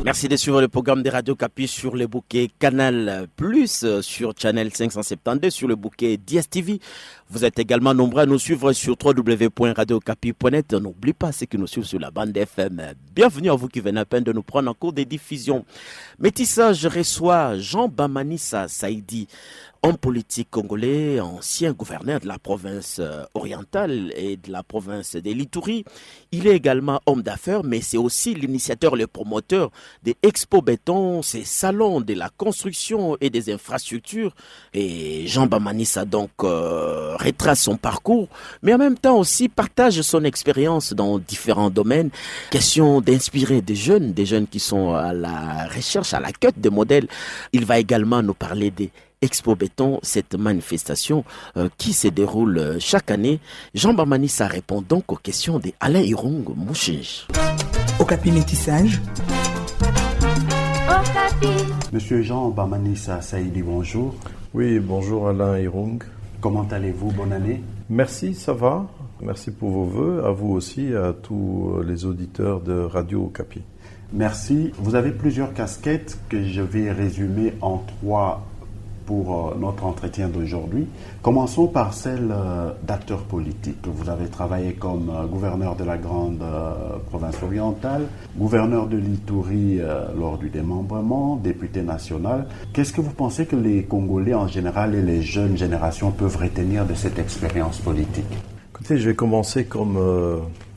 Merci de suivre le programme de Radio Okapi sur le bouquet Canal Plus, sur Channel 572, sur le bouquet DSTV. Vous êtes également nombreux à nous suivre sur www.radiookapi.net. N'oubliez pas ceux qui nous suivent sur la bande FM. Bienvenue à vous qui venez à peine de nous prendre en cours des diffusions. Métissage reçoit Jean Bamanissa Saïdi, homme politique congolais, ancien gouverneur de la province orientale et de la province de l'Ituri. Il est également homme d'affaires, mais c'est aussi l'initiateur, le promoteur des Expo Béton, ces salons de la construction et des infrastructures. Et Jean Bamanissa donc retrace son parcours, mais en même temps aussi partage son expérience dans différents domaines. Question d'inspirer des jeunes qui sont à la recherche, à la quête de modèles. Il va également nous parler des Expo Béton, cette manifestation qui se déroule chaque année. Jean Bamanissa répond donc aux questions d'Alain Irung Mouchinj. Okapi Métissage. Monsieur Jean Bamanissa Saïdi, bonjour. Oui, bonjour Alain Irung. Comment allez-vous? Bonne année. Merci, ça va. Merci pour vos vœux, à vous aussi, à tous les auditeurs de Radio Okapi. Merci. Vous avez plusieurs casquettes que je vais résumer en 3 pour notre entretien d'aujourd'hui. Commençons par celle d'acteur politique. Vous avez travaillé comme gouverneur de la grande province orientale, gouverneur de l'Ituri lors du démembrement, député national. Qu'est-ce que vous pensez que les Congolais en général et les jeunes générations peuvent retenir de cette expérience politique? Écoutez, j'ai commencé comme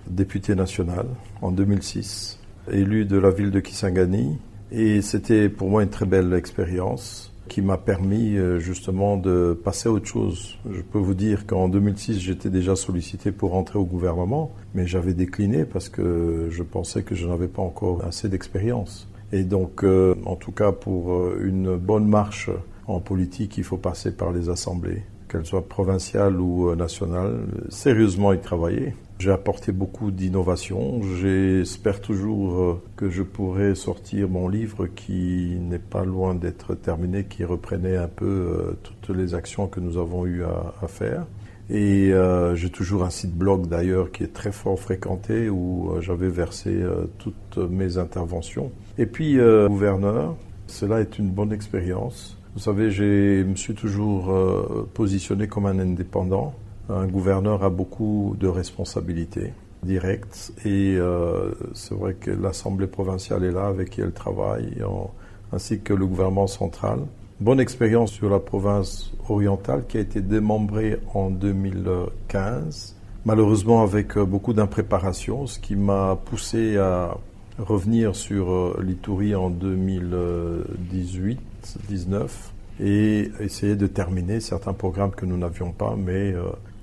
député national en 2006, élu de la ville de Kisangani, et c'était pour moi une très belle expérience qui m'a permis justement de passer à autre chose. Je peux vous dire qu'en 2006, j'étais déjà sollicité pour rentrer au gouvernement, mais j'avais décliné parce que je pensais que je n'avais pas encore assez d'expérience. Et donc, en tout cas, pour une bonne marche en politique, il faut passer par les assemblées, qu'elles soient provinciales ou nationales, sérieusement y travailler. J'ai apporté beaucoup d'innovations. J'espère toujours que je pourrai sortir mon livre qui n'est pas loin d'être terminé, qui reprenait un peu toutes les actions que nous avons eu à faire. Et j'ai toujours un site blog d'ailleurs qui est très fort fréquenté où j'avais versé toutes mes interventions. Et puis gouverneur, cela est une bonne expérience. Vous savez, je me suis toujours positionné comme un indépendant. Un gouverneur a beaucoup de responsabilités directes et c'est vrai que l'Assemblée provinciale est là avec qui elle travaille, ainsi que le gouvernement central. Bonne expérience sur la province orientale qui a été démembrée en 2015, malheureusement avec beaucoup d'impréparation, ce qui m'a poussé à revenir sur l'Ituri en 2018-19 et essayer de terminer certains programmes que nous n'avions pas, mais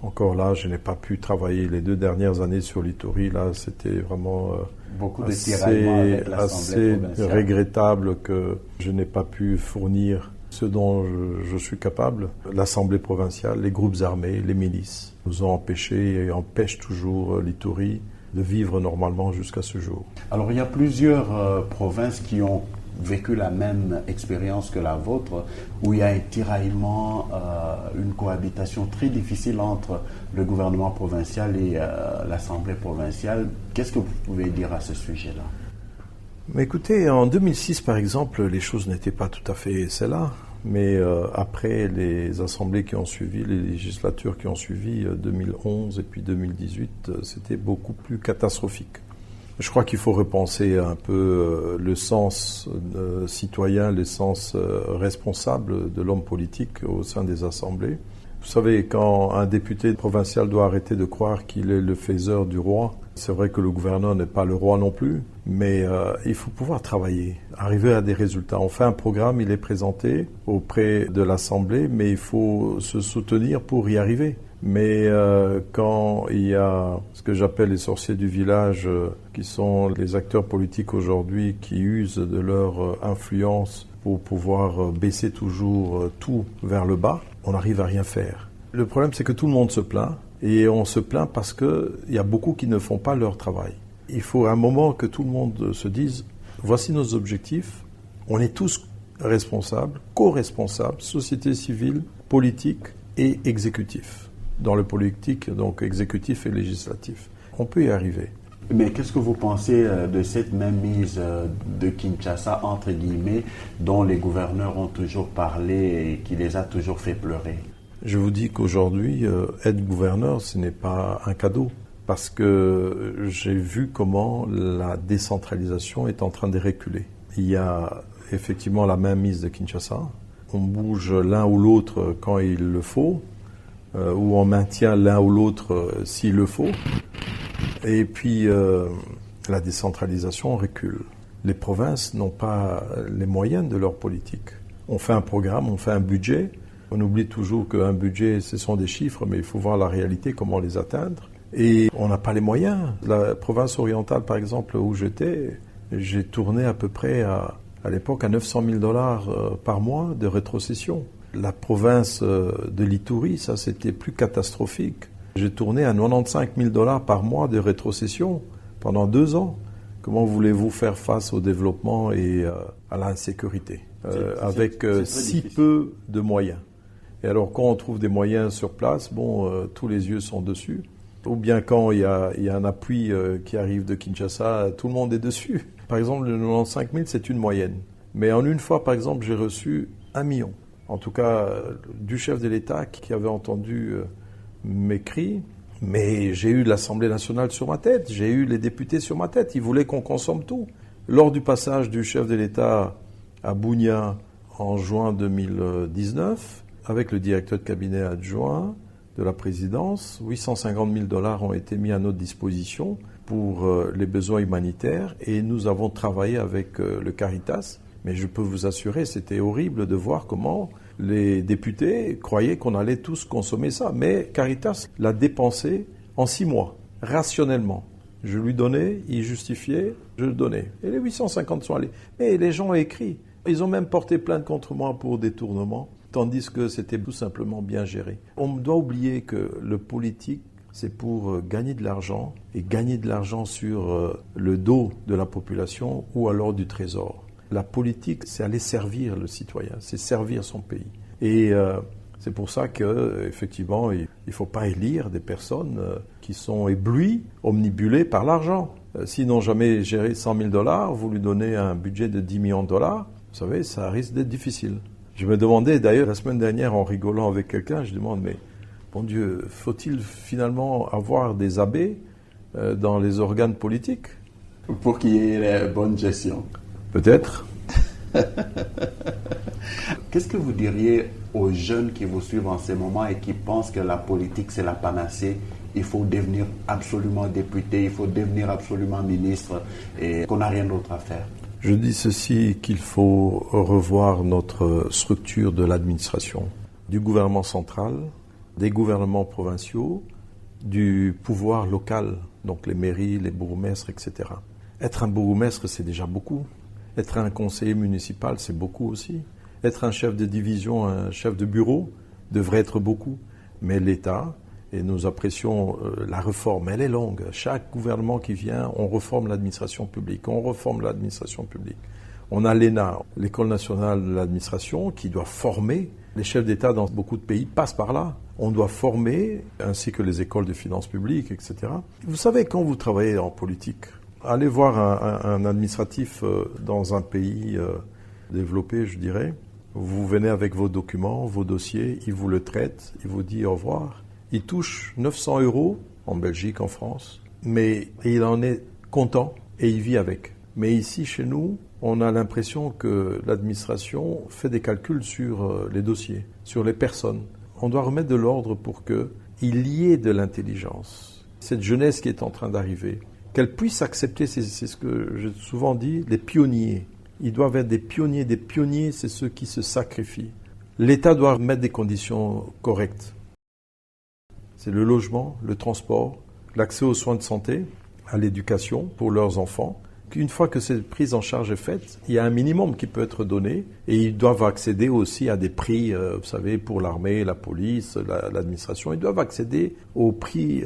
encore là, je n'ai pas pu travailler les 2 dernières années sur l'Ituri. Là, c'était vraiment assez regrettable que je n'ai pas pu fournir ce dont je suis capable. L'Assemblée provinciale, les groupes armés, les milices nous ont empêchés et empêchent toujours l'Ituri de vivre normalement jusqu'à ce jour. Alors, il y a plusieurs provinces qui ont vécu la même expérience que la vôtre, où il y a un tiraillement, une cohabitation très difficile entre le gouvernement provincial et l'Assemblée provinciale. Qu'est-ce que vous pouvez dire à ce sujet-là? Mais écoutez, en 2006, par exemple, les choses n'étaient pas tout à fait celles-là. Mais après les assemblées qui ont suivi, les législatures qui ont suivi, 2011 et puis 2018, c'était beaucoup plus catastrophique. Je crois qu'il faut repenser un peu le sens citoyen, le sens responsable de l'homme politique au sein des assemblées. Vous savez, quand un député provincial doit arrêter de croire qu'il est le faiseur du roi, c'est vrai que le gouverneur n'est pas le roi non plus, mais il faut pouvoir travailler, arriver à des résultats. On fait un programme, il est présenté auprès de l'Assemblée, mais il faut se soutenir pour y arriver. Mais quand il y a ce que j'appelle les sorciers du village, qui sont les acteurs politiques aujourd'hui qui usent de leur influence pour pouvoir baisser toujours tout vers le bas, on n'arrive à rien faire. Le problème, c'est que tout le monde se plaint, et on se plaint parce qu'il y a beaucoup qui ne font pas leur travail. Il faut un moment que tout le monde se dise, voici nos objectifs, on est tous responsables, co-responsables, société civile, politique et exécutif. Dans le politique, donc exécutif et législatif. On peut y arriver. Mais qu'est-ce que vous pensez de cette même mise de Kinshasa, entre guillemets, dont les gouverneurs ont toujours parlé et qui les a toujours fait pleurer? Je vous dis qu'aujourd'hui, être gouverneur, ce n'est pas un cadeau. Parce que j'ai vu comment la décentralisation est en train de reculer. Il y a effectivement la mainmise de Kinshasa. On bouge l'un ou l'autre quand il le faut, ou on maintient l'un ou l'autre s'il le faut. Et puis la décentralisation recule. Les provinces n'ont pas les moyens de leur politique. On fait un programme, on fait un budget. On oublie toujours qu'un budget, ce sont des chiffres, mais il faut voir la réalité, comment les atteindre. Et on n'a pas les moyens. La province orientale, par exemple, où j'étais, j'ai tourné à peu près à l'époque à $900 000 par mois de rétrocession. La province de l'Ituri, ça c'était plus catastrophique. J'ai tourné à $95 000 par mois de rétrocession pendant 2 ans. Comment voulez-vous faire face au développement et à l'insécurité avec si peu de moyens? Et alors quand on trouve des moyens sur place, tous les yeux sont dessus. Ou bien quand il y a un appui qui arrive de Kinshasa, tout le monde est dessus. Par exemple, le 95 000, c'est une moyenne. Mais en une fois, par exemple, j'ai reçu 1 million. En tout cas, du chef de l'État qui avait entendu mes cris. Mais j'ai eu l'Assemblée nationale sur ma tête, j'ai eu les députés sur ma tête. Ils voulaient qu'on consomme tout. Lors du passage du chef de l'État à Bunia en juin 2019, avec le directeur de cabinet adjoint de la présidence, $850 000 ont été mis à notre disposition pour les besoins humanitaires et nous avons travaillé avec le Caritas. Mais je peux vous assurer, c'était horrible de voir comment les députés croyaient qu'on allait tous consommer ça. Mais Caritas l'a dépensé en 6 mois, rationnellement. Je lui donnais, il justifiait, je le donnais. Et les 850 sont allés. Mais les gens ont écrit. Ils ont même porté plainte contre moi pour détournement. Tandis que c'était tout simplement bien géré. On doit oublier que le politique, c'est pour gagner de l'argent, et gagner de l'argent sur le dos de la population ou alors du trésor. La politique, c'est aller servir le citoyen, c'est servir son pays. Et c'est pour ça qu'effectivement, il ne faut pas élire des personnes qui sont éblouies, omnibulées par l'argent. S'ils n'ont jamais géré $100 000, vous lui donnez un budget de $10 millions, vous savez, ça risque d'être difficile. Je me demandais d'ailleurs la semaine dernière en rigolant avec quelqu'un, je demande mais bon Dieu, faut-il finalement avoir des abbés dans les organes politiques? Pour qu'il y ait la bonne gestion. Peut-être. Qu'est-ce que vous diriez aux jeunes qui vous suivent en ce moment et qui pensent que la politique c'est la panacée? Il faut devenir absolument député, il faut devenir absolument ministre et qu'on n'a rien d'autre à faire. Je dis ceci, qu'il faut revoir notre structure de l'administration, du gouvernement central, des gouvernements provinciaux, du pouvoir local, donc les mairies, les bourgmestres, etc. Être un bourgmestre, c'est déjà beaucoup. Être un conseiller municipal, c'est beaucoup aussi. Être un chef de division, un chef de bureau, devrait être beaucoup. Mais l'État, et nous apprécions la réforme, elle est longue. Chaque gouvernement qui vient, on réforme l'administration publique, on réforme l'administration publique. On a l'ENA, l'École nationale de l'administration, qui doit former. Les chefs d'État dans beaucoup de pays passent par là. On doit former, ainsi que les écoles de finances publiques, etc. Vous savez, quand vous travaillez en politique, allez voir un administratif dans un pays développé, je dirais. Vous venez avec vos documents, vos dossiers, il vous le traite, il vous dit au revoir. Il touche 900 € en Belgique, en France, mais il en est content et il vit avec. Mais ici, chez nous, on a l'impression que l'administration fait des calculs sur les dossiers, sur les personnes. On doit remettre de l'ordre pour qu'il y ait de l'intelligence. Cette jeunesse qui est en train d'arriver, qu'elle puisse accepter, c'est ce que j'ai souvent dit, les pionniers. Ils doivent être des pionniers. Des pionniers, c'est ceux qui se sacrifient. L'État doit mettre des conditions correctes. C'est le logement, le transport, l'accès aux soins de santé, à l'éducation pour leurs enfants. Une fois que cette prise en charge est faite, il y a un minimum qui peut être donné et ils doivent accéder aussi à des prix, vous savez, pour l'armée, la police, l'administration. Ils doivent accéder aux prix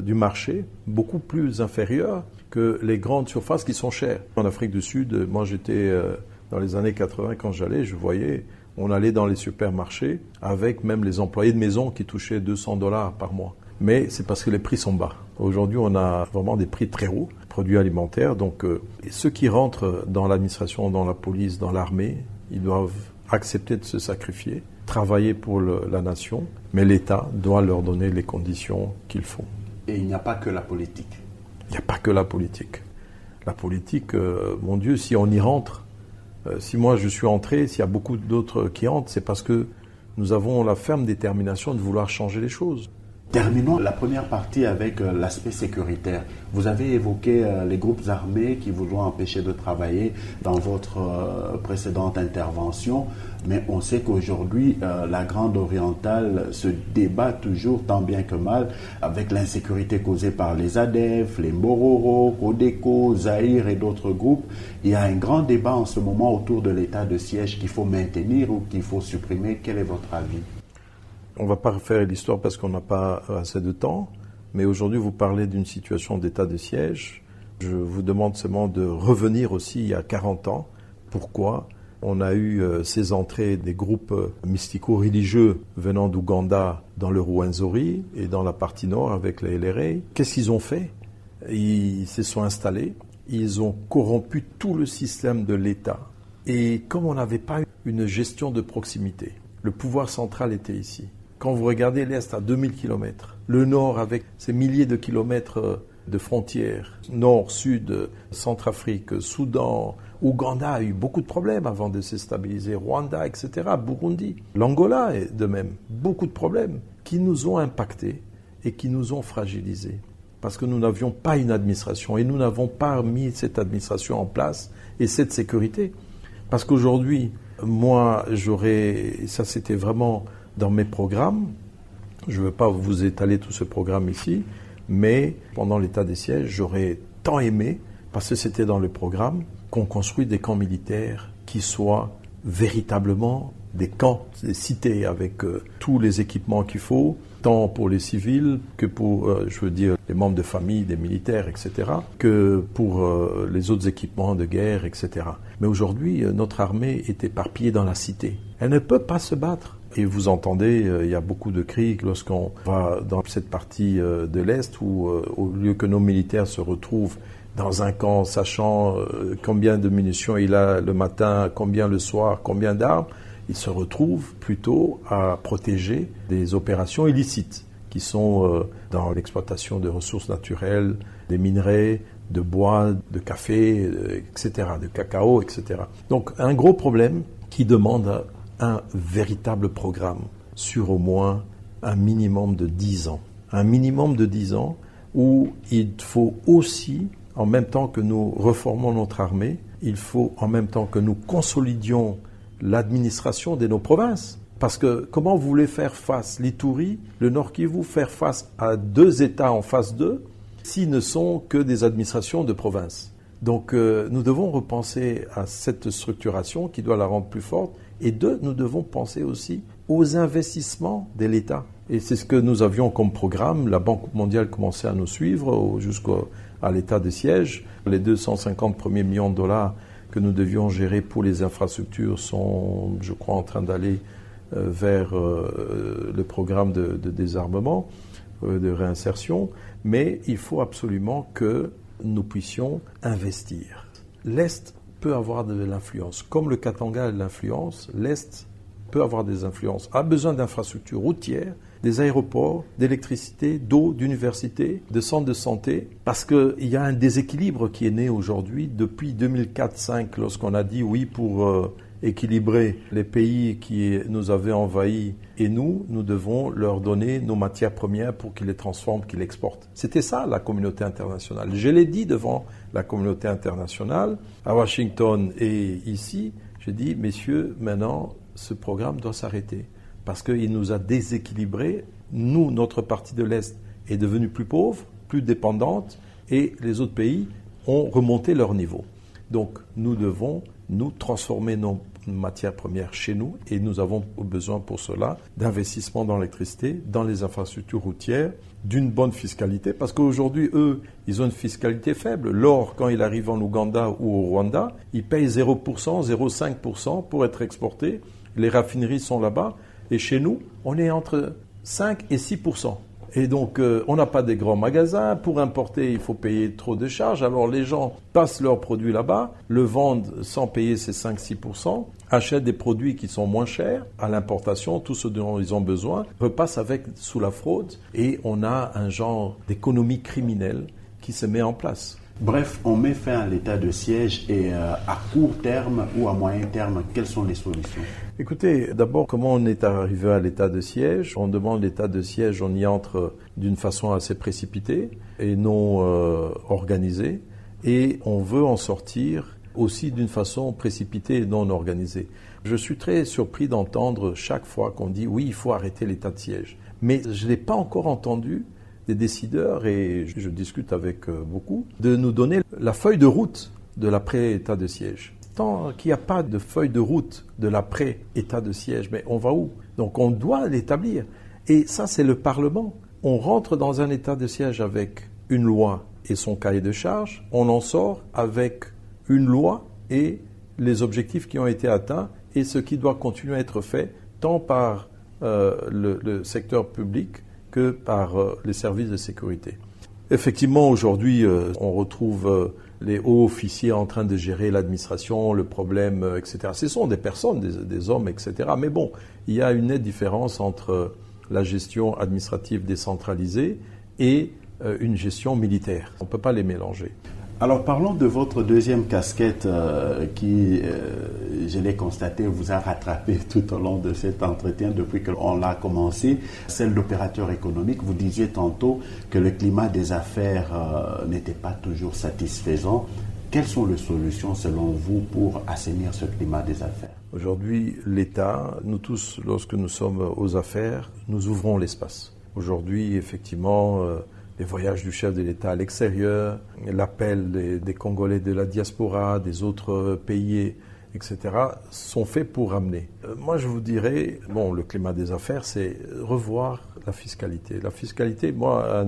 du marché beaucoup plus inférieurs que les grandes surfaces qui sont chères. En Afrique du Sud, moi j'étais dans les années 80 quand j'allais, je voyais, on allait dans les supermarchés avec même les employés de maison qui touchaient $200 par mois. Mais c'est parce que les prix sont bas. Aujourd'hui, on a vraiment des prix très hauts. produits alimentaires. Donc ceux qui rentrent dans l'administration, dans la police, dans l'armée, ils doivent accepter de se sacrifier, travailler pour la nation, mais l'État doit leur donner les conditions qu'il faut. Et il n'y a pas que la politique. Il n'y a pas que la politique. La politique, mon Dieu, si on y rentre, si moi je suis entré, s'il y a beaucoup d'autres qui entrent, c'est parce que nous avons la ferme détermination de vouloir changer les choses. Terminons la première partie avec l'aspect sécuritaire. Vous avez évoqué les groupes armés qui vous ont empêché de travailler dans votre précédente intervention, mais on sait qu'aujourd'hui, la Grande Orientale se débat toujours tant bien que mal avec l'insécurité causée par les ADF, les Mororo, Codeco, Zaïre et d'autres groupes. Il y a un grand débat en ce moment autour de l'état de siège qu'il faut maintenir ou qu'il faut supprimer. Quel est votre avis ? On ne va pas refaire l'histoire parce qu'on n'a pas assez de temps, mais aujourd'hui vous parlez d'une situation d'état de siège. Je vous demande seulement de revenir aussi il y a 40 ans. Pourquoi on a eu ces entrées des groupes mystico-religieux venant d'Ouganda dans le Rwenzori et dans la partie nord avec les LRA. Qu'est-ce qu'ils ont fait ? Ils se sont installés, ils ont corrompu tout le système de l'État. Et comme on n'avait pas une gestion de proximité, le pouvoir central était ici. Quand vous regardez l'Est à 2000 km, le Nord avec ses milliers de kilomètres de frontières, Nord, Sud, Centrafrique, Soudan, Ouganda a eu beaucoup de problèmes avant de se stabiliser, Rwanda, etc., Burundi, l'Angola est de même, beaucoup de problèmes qui nous ont impactés et qui nous ont fragilisés. Parce que nous n'avions pas une administration et nous n'avons pas mis cette administration en place et cette sécurité. Parce qu'aujourd'hui, moi, ça c'était vraiment dans mes programmes, je ne veux pas vous étaler tout ce programme ici, mais pendant l'état des sièges, j'aurais tant aimé, parce que c'était dans le programme, qu'on construise des camps militaires qui soient véritablement des camps, des cités avec tous les équipements qu'il faut, tant pour les civils que pour, les membres de famille, des militaires, etc., que pour les autres équipements de guerre, etc. Mais aujourd'hui, notre armée est éparpillée dans la cité. Elle ne peut pas se battre. Et vous entendez, il y a beaucoup de cris lorsqu'on va dans cette partie de l'Est où, au lieu que nos militaires se retrouvent dans un camp, sachant combien de munitions il a le matin, combien le soir, combien d'armes, ils se retrouvent plutôt à protéger des opérations illicites qui sont dans l'exploitation de ressources naturelles, des minerais, de bois, de café, etc., de cacao, etc. Donc un gros problème qui demande un véritable programme sur au moins un minimum de 10 ans. Un minimum de 10 ans où il faut aussi, en même temps que nous reformons notre armée, il faut en même temps que nous consolidions l'administration de nos provinces. Parce que comment vous voulez faire face, l'Ituri, le Nord Kivu, faire face à 2 États en face d'eux, s'ils ne sont que des administrations de province. Donc nous devons repenser à cette structuration qui doit la rendre plus forte. Et nous devons penser aussi aux investissements de l'État. Et c'est ce que nous avions comme programme. La Banque mondiale commençait à nous suivre jusqu'à l'état de siège. Les 250 premiers millions de dollars que nous devions gérer pour les infrastructures sont, je crois, en train d'aller vers le programme de désarmement, de réinsertion. Mais il faut absolument que nous puissions investir. L'Est peut avoir de l'influence. Comme le Katanga a de l'influence, l'Est peut avoir des influences. A besoin d'infrastructures routières, des aéroports, d'électricité, d'eau, d'universités, de centres de santé, parce qu'il y a un déséquilibre qui est né aujourd'hui depuis 2004-2005, lorsqu'on a dit oui pour équilibrer les pays qui nous avaient envahis et nous devons leur donner nos matières premières pour qu'ils les transforment, qu'ils l'exportent. C'était ça la communauté internationale. Je l'ai dit devant la communauté internationale, à Washington et ici, j'ai dit, messieurs, maintenant, ce programme doit s'arrêter parce qu'il nous a déséquilibrés. Nous, notre partie de l'Est est devenue plus pauvre, plus dépendante et les autres pays ont remonté leur niveau. Donc, nous devons nous transformer nos matières premières chez nous et nous avons besoin pour cela d'investissements dans l'électricité, dans les infrastructures routières, d'une bonne fiscalité parce qu'aujourd'hui, eux, ils ont une fiscalité faible. L'or, quand il arrive en Ouganda ou au Rwanda, ils payent 0%, 0,5% pour être exporté. Les raffineries sont là-bas et chez nous, on est entre 5 et 6%. Et donc, on n'a pas des grands magasins. Pour importer, il faut payer trop de charges. Alors, les gens passent leurs produits là-bas, le vendent sans payer ces 5-6%, achètent des produits qui sont moins chers à l'importation, tout ce dont ils ont besoin, repassent sous la fraude, et on a un genre d'économie criminelle qui se met en place. Bref, on met fin à l'état de siège et à court terme ou à moyen terme, quelles sont les solutions? Écoutez, d'abord, comment on est arrivé à l'état de siège? On demande l'état de siège, on y entre d'une façon assez précipitée et non organisée, et on veut en sortir aussi d'une façon précipitée et non organisée. Je suis très surpris d'entendre chaque fois qu'on dit « oui, il faut arrêter l'état de siège ». Mais je n'ai pas encore entendu des décideurs, et je discute avec beaucoup, de nous donner la feuille de route de l'après-état de siège. Tant qu'il n'y a pas de feuille de route de l'après-état de siège, mais on va où? Donc on doit l'établir. Et ça, c'est le Parlement. On rentre dans un état de siège avec une loi et son cahier de charges. On en sort avec une loi et les objectifs qui ont été atteints et ce qui doit continuer à être fait, tant par le secteur public que par les services de sécurité. Effectivement, aujourd'hui, on retrouve les hauts officiers en train de gérer l'administration, le problème, etc. Ce sont des personnes, des hommes, etc. Mais bon, il y a une nette différence entre la gestion administrative décentralisée et une gestion militaire. On ne peut pas les mélanger. Alors parlons de votre deuxième casquette qui, je l'ai constaté, vous a rattrapé tout au long de cet entretien depuis qu'on l'a commencé, celle d'opérateur économique. Vous disiez tantôt que le climat des affaires n'était pas toujours satisfaisant. Quelles sont les solutions selon vous pour assainir ce climat des affaires? Aujourd'hui, l'État, nous tous, lorsque nous sommes aux affaires, nous ouvrons l'espace. Aujourd'hui, effectivement, les voyages du chef de l'État à l'extérieur, l'appel des Congolais de la diaspora, des autres pays, etc., sont faits pour ramener. Moi, je vous dirais, bon, le climat des affaires, c'est revoir la fiscalité. La fiscalité, moi,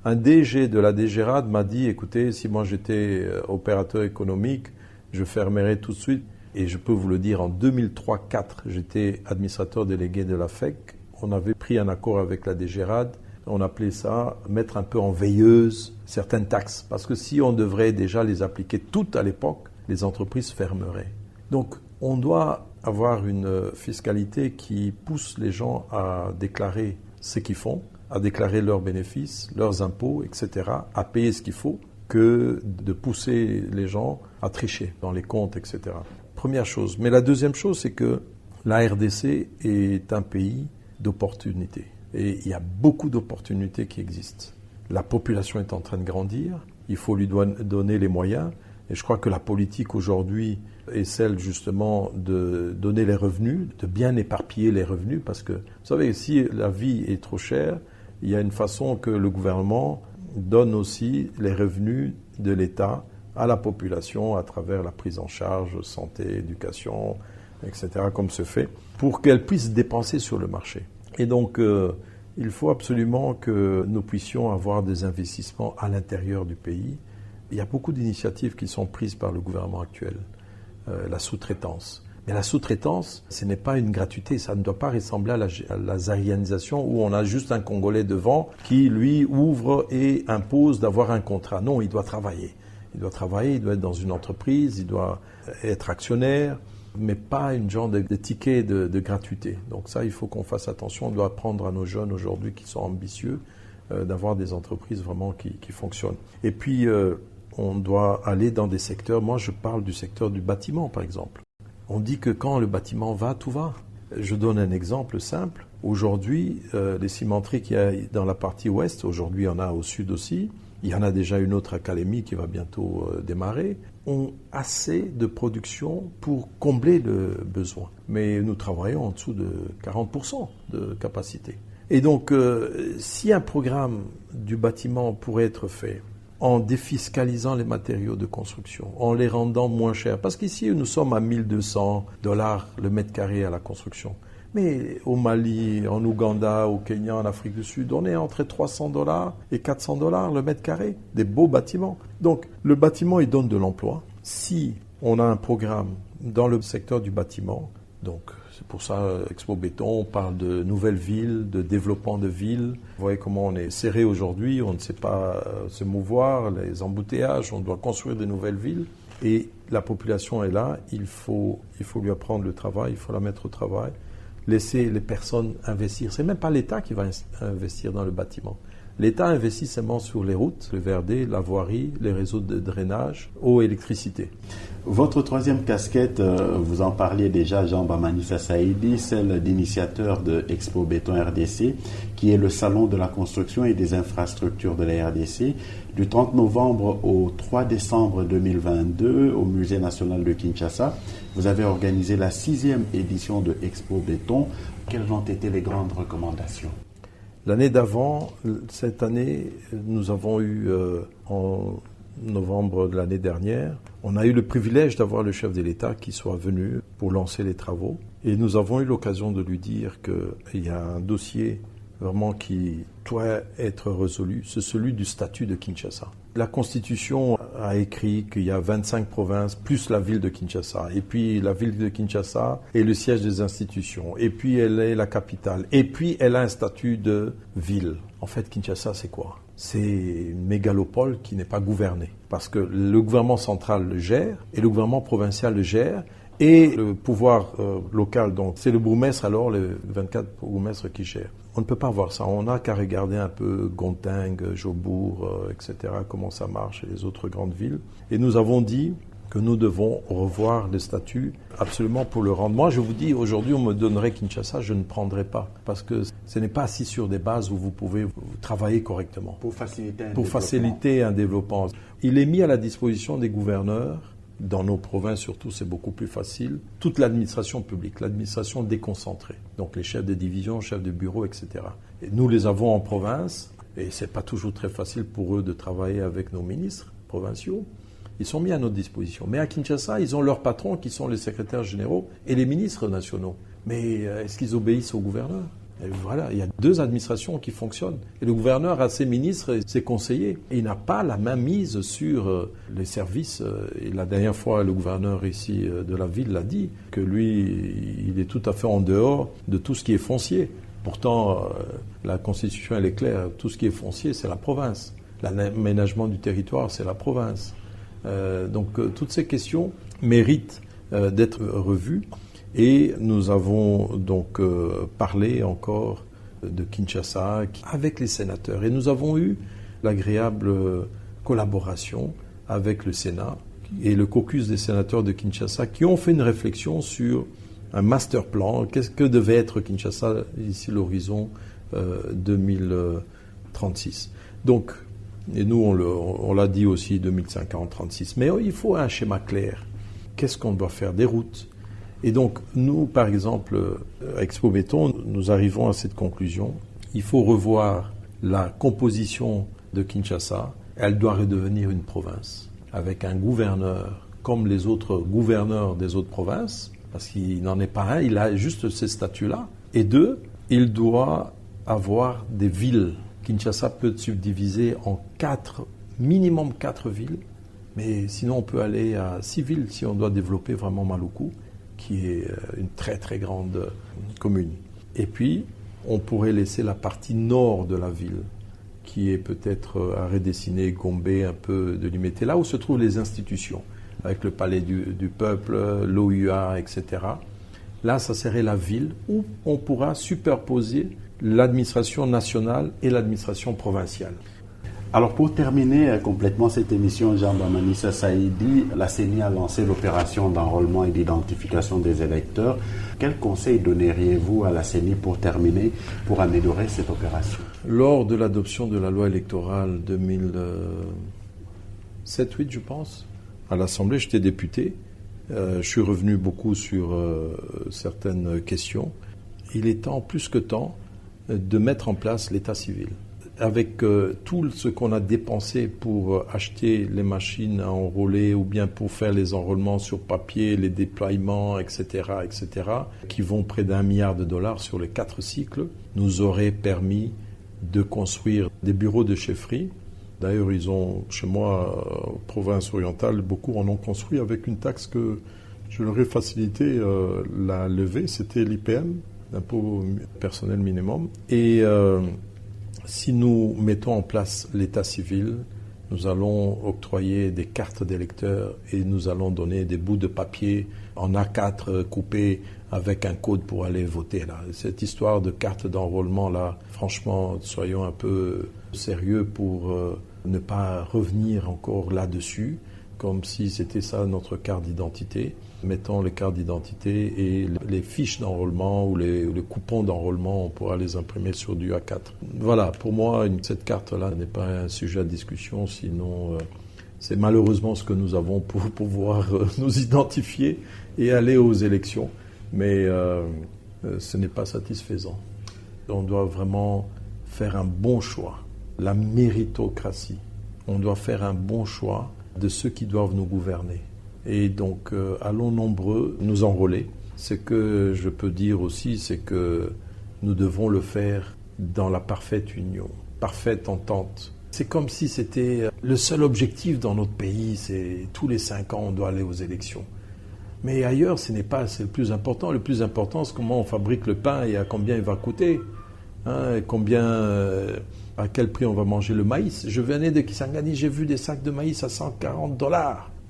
un DG de la DGRAD m'a dit, écoutez, si moi j'étais opérateur économique, je fermerais tout de suite. Et je peux vous le dire, en 2003-2004, j'étais administrateur délégué de la FEC. On avait pris un accord avec la DGRAD. On appelait ça mettre un peu en veilleuse certaines taxes. Parce que si on devrait déjà les appliquer toutes à l'époque, les entreprises fermeraient. Donc, on doit avoir une fiscalité qui pousse les gens à déclarer ce qu'ils font, à déclarer leurs bénéfices, leurs impôts, etc., à payer ce qu'il faut, que de pousser les gens à tricher dans les comptes, etc. Première chose. Mais la deuxième chose, c'est que la RDC est un pays d'opportunités. Et il y a beaucoup d'opportunités qui existent. La population est en train de grandir, il faut lui donner les moyens. Et je crois que la politique aujourd'hui est celle justement de donner les revenus, de bien éparpiller les revenus. Parce que, vous savez, si la vie est trop chère, il y a une façon que le gouvernement donne aussi les revenus de l'État à la population à travers la prise en charge, santé, éducation, etc., comme se fait, pour qu'elle puisse dépenser sur le marché. Et donc, il faut absolument que nous puissions avoir des investissements à l'intérieur du pays. Il y a beaucoup d'initiatives qui sont prises par le gouvernement actuel. La sous-traitance. Mais la sous-traitance, ce n'est pas une gratuité. Ça ne doit pas ressembler à la zaïanisation où on a juste un Congolais devant qui, lui, ouvre et impose d'avoir un contrat. Non, il doit travailler. Il doit travailler, il doit être dans une entreprise, il doit être actionnaire, mais pas une genre de ticket de gratuité. Donc ça, il faut qu'on fasse attention. On doit apprendre à nos jeunes aujourd'hui qui sont ambitieux d'avoir des entreprises vraiment qui fonctionnent. Et puis, on doit aller dans des secteurs. Moi, je parle du secteur du bâtiment, par exemple. On dit que quand le bâtiment va, tout va. Je donne un exemple simple. Aujourd'hui, les cimenteries qu'il y a dans la partie ouest, aujourd'hui, il y en a au sud aussi. Il y en a déjà une autre académie qui va bientôt démarrer, ont assez de production pour combler le besoin. Mais nous travaillons en dessous de 40% de capacité. Et donc, si un programme du bâtiment pourrait être fait en défiscalisant les matériaux de construction, en les rendant moins chers, parce qu'ici, nous sommes à $1 200 le mètre carré à la construction. Mais au Mali, en Ouganda, au Kenya, en Afrique du Sud, on est entre $300 et $400 le mètre carré, des beaux bâtiments. Donc, le bâtiment, il donne de l'emploi. Si on a un programme dans le secteur du bâtiment, Donc c'est pour ça, Expo Béton, on parle de nouvelles villes, de développement de villes. Vous voyez comment on est serré aujourd'hui, on ne sait pas se mouvoir, les embouteillages, on doit construire de nouvelles villes. Et la population est là, il faut lui apprendre le travail, il faut la mettre au travail, laisser les personnes investir. C'est même pas l'État qui va investir dans le bâtiment. L'État investit seulement sur les routes, le VRD, la voirie, les réseaux de drainage, eau et électricité. Votre troisième casquette, vous en parliez déjà, Jean Bamanissa Saïdi, celle d'initiateur de Expo Béton RDC, qui est le salon de la construction et des infrastructures de la RDC, du 30 novembre au 3 décembre 2022 au Musée national de Kinshasa. Vous avez organisé la 6e édition de Expo Béton. Quelles ont été les grandes recommandations ? L'année d'avant, cette année, nous avons eu, en novembre de l'année dernière, on a eu le privilège d'avoir le chef de l'État qui soit venu pour lancer les travaux. Et nous avons eu l'occasion de lui dire qu'il y a un dossier vraiment qui doit être résolu, c'est celui du statut de Kinshasa. La Constitution a écrit qu'il y a 25 provinces plus la ville de Kinshasa. Et puis la ville de Kinshasa est le siège des institutions. Et puis elle est la capitale. Et puis elle a un statut de ville. En fait, Kinshasa, c'est quoi ? C'est une mégalopole qui n'est pas gouvernée. Parce que le gouvernement central le gère et le gouvernement provincial le gère. Et le pouvoir local, donc c'est le bourgmestre alors, les 24 bourgmestres qui gèrent. On ne peut pas voir ça. On n'a qu'à regarder un peu Gontingue, Jobourg, etc., comment ça marche et les autres grandes villes. Et nous avons dit que nous devons revoir le statut absolument pour le rendre. Moi, je vous dis, aujourd'hui, on me donnerait Kinshasa, je ne prendrais pas. Parce que ce n'est pas assis sur des bases où vous pouvez travailler correctement. Pour faciliter un développement. Il est mis à la disposition des gouverneurs. Dans nos provinces, surtout, c'est beaucoup plus facile. Toute l'administration publique, l'administration déconcentrée. Donc les chefs de division, chefs de bureau, etc. Et nous les avons en province, et c'est pas toujours très facile pour eux de travailler avec nos ministres provinciaux. Ils sont mis à notre disposition. Mais à Kinshasa, ils ont leurs patrons qui sont les secrétaires généraux et les ministres nationaux. Mais est-ce qu'ils obéissent au gouverneur ? Et voilà, il y a deux administrations qui fonctionnent. Et le gouverneur a ses ministres et ses conseillers. Et il n'a pas la main mise sur les services. Et la dernière fois, le gouverneur ici de la ville l'a dit, que lui, il est tout à fait en dehors de tout ce qui est foncier. Pourtant, la Constitution, elle est claire. Tout ce qui est foncier, c'est la province. L'aménagement du territoire, c'est la province. Donc, toutes ces questions méritent d'être revues. Et nous avons donc parlé encore de Kinshasa avec les sénateurs. Et nous avons eu l'agréable collaboration avec le Sénat et le caucus des sénateurs de Kinshasa qui ont fait une réflexion sur un master plan. Qu'est-ce que devait être Kinshasa d'ici l'horizon 2036. Donc, et nous on l'a dit aussi 2050-36. Mais il faut un schéma clair. Qu'est-ce qu'on doit faire ? Des routes. Et donc, nous, par exemple, à Expo Béton, nous arrivons à cette conclusion. Il faut revoir la composition de Kinshasa. Elle doit redevenir une province, avec un gouverneur comme les autres gouverneurs des autres provinces, parce qu'il n'en est pas un, il a juste ces statuts-là. Et deux, il doit avoir des villes. Kinshasa peut être subdivisé en minimum 4 villes, mais sinon on peut aller à 6 villes si on doit développer vraiment Maluku, qui est une très très grande commune. Et puis, on pourrait laisser la partie nord de la ville, qui est peut-être à redessiner, Gombe, un peu de limiter, là où se trouvent les institutions, avec le palais du peuple, l'OUA, etc. Là, ça serait la ville où on pourra superposer l'administration nationale et l'administration provinciale. Alors pour terminer complètement cette émission, Jean Bamanissa Saïdi, la CENI a lancé l'opération d'enrôlement et d'identification des électeurs. Quel conseil donneriez-vous à la CENI pour terminer, pour améliorer cette opération ? Lors de l'adoption de la loi électorale 2007-8, je pense, à l'Assemblée, j'étais député. Je suis revenu beaucoup sur certaines questions. Il est temps, plus que temps, de mettre en place l'état civil. Avec tout ce qu'on a dépensé pour acheter les machines à enrôler ou bien pour faire les enrôlements sur papier, les déploiements, etc., qui vont près d'$1 milliard sur les 4 cycles, nous auraient permis de construire des bureaux de chefferie. D'ailleurs, ils ont, chez moi, province orientale, beaucoup en ont construit avec une taxe que Je leur ai facilité la levée, c'était l'IPM, l'impôt personnel minimum. Et si nous mettons en place l'état civil, nous allons octroyer des cartes d'électeurs et nous allons donner des bouts de papier en A4 coupés avec un code pour aller voter. Là. Cette histoire de carte d'enrôlement, là, franchement, soyons un peu sérieux pour ne pas revenir encore là-dessus, comme si c'était ça notre carte d'identité. Mettons les cartes d'identité et les fiches d'enrôlement ou les coupons d'enrôlement, on pourra les imprimer sur du A4. Voilà, pour moi, cette carte-là n'est pas un sujet de discussion, sinon c'est malheureusement ce que nous avons pour pouvoir nous identifier et aller aux élections. Mais ce n'est pas satisfaisant. On doit vraiment faire un bon choix, la méritocratie. On doit faire un bon choix de ceux qui doivent nous gouverner. Et donc, allons nombreux nous enrôler. Ce que je peux dire aussi, c'est que nous devons le faire dans la parfaite union, parfaite entente. C'est comme si c'était le seul objectif dans notre pays, c'est tous les 5 ans, on doit aller aux élections. Mais ailleurs, ce n'est pas c'est le plus important. Le plus important, c'est comment on fabrique le pain et à combien il va coûter. Hein, à quel prix on va manger le maïs. Je venais de Kisangani, j'ai vu des sacs de maïs à $140.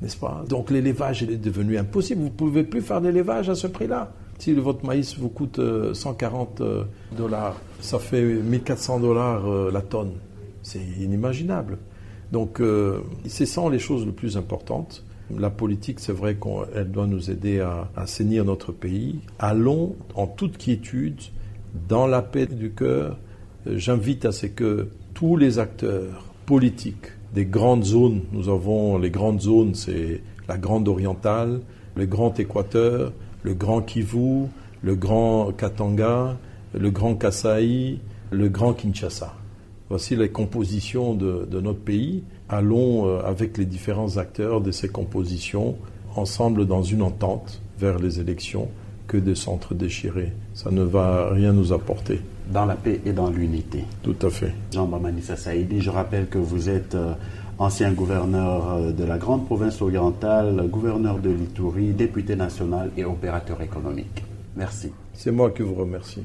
N'est-ce pas? Donc l'élevage est devenu impossible. Vous ne pouvez plus faire d'élevage à ce prix-là. Si votre maïs vous coûte $140, ça fait $1 400 la tonne. C'est inimaginable. Donc c'est ça les choses les plus importantes. La politique, c'est vrai qu'elle doit nous aider à assainir notre pays. Allons en toute quiétude, dans la paix du cœur. J'invite à ce que tous les acteurs politiques des grandes zones, nous avons les grandes zones, c'est la Grande Orientale, le Grand Équateur, le Grand Kivu, le Grand Katanga, le Grand Kasaï, le Grand Kinshasa. Voici les compositions de notre pays. Allons avec les différents acteurs de ces compositions ensemble dans une entente vers les élections que de s'entre-déchirer. Ça ne va rien nous apporter. Dans la paix et dans l'unité. Tout à fait. Jean Bamanissa Saïdi, je rappelle que vous êtes ancien gouverneur de la grande province orientale, gouverneur de l'Ituri, député national et opérateur économique. Merci. C'est moi qui vous remercie.